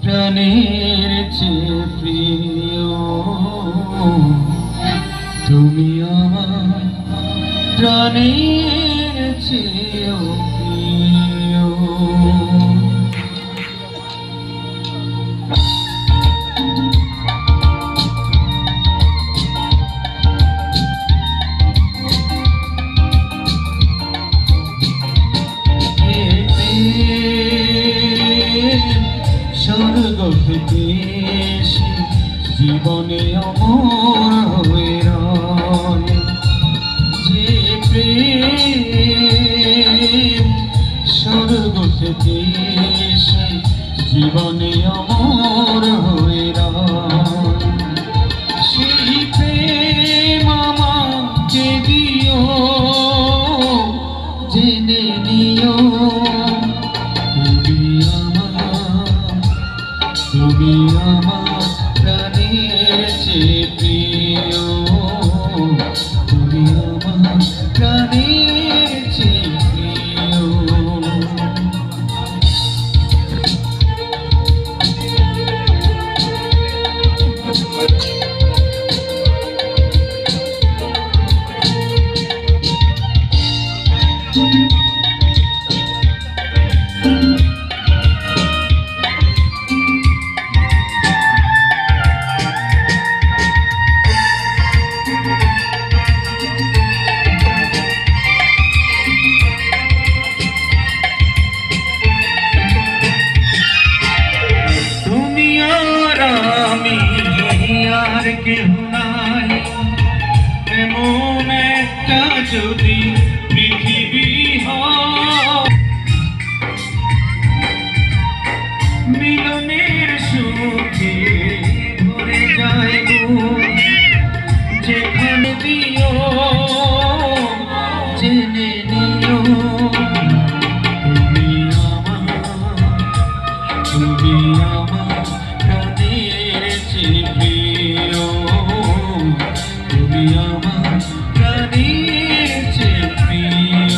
প্রাণের চেয়ে প্রিয় তুমি আমার প্রাণের চেয়েও প্রিয়। স্বর্গ থেকে এসে জীবনে অমর হয়ে রয়, যে প্রেম স্বর্গ থেকে এসে জীবনে অমর হয়ে রয়, সেই প্রেম আমাকে দিও, জেনে নিও তুমি আমার প্রাণের চেয়ে প্রিয়, তুমি আমার প্রাণের চেয়ে প্রিয়। কেউ নাই এমন একটা যদি পৃথিবী হয়, মিলনের সুখে ভরে যায় যেখানে দিও, জেনে নিও তুমি আমার প্রাণের চেয়ে প্রিয়, তুমি আমার প্রাণের চেয়ে প্রিয়।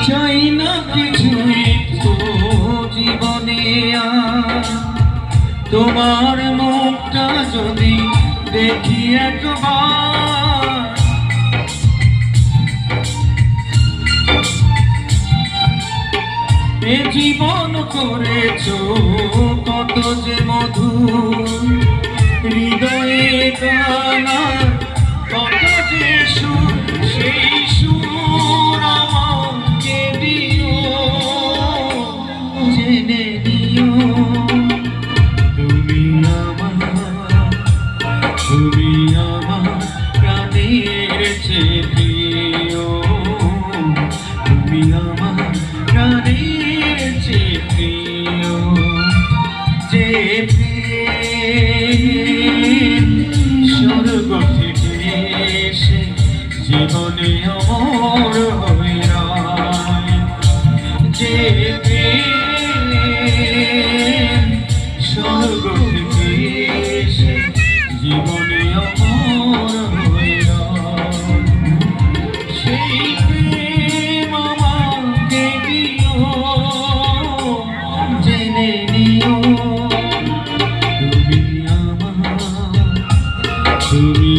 চাই না কিছুই তো জীবনে আর, তোমার মুখটা যদি দেখি একবার, এ জীবন করেছো কত যে মধুর, হৃদয়ে গানার কত যে সুর, সেই সুর আমাকে দিও, জেনে নিও তুমি আমার প্রাণের চেয়ে প্রিয়, তুমি আমার প্রাণের চেয়ে প্রিয়, যে প্রেম স্বর্গ থেকে এসে জীবনে অমর হয়ে রয়, যে প্রেম স্বর্গ থেকে এসে জীবনে অমর হয়ে রয়, সেই প্রেম আমাকে দিও, জেনে নিও তুমি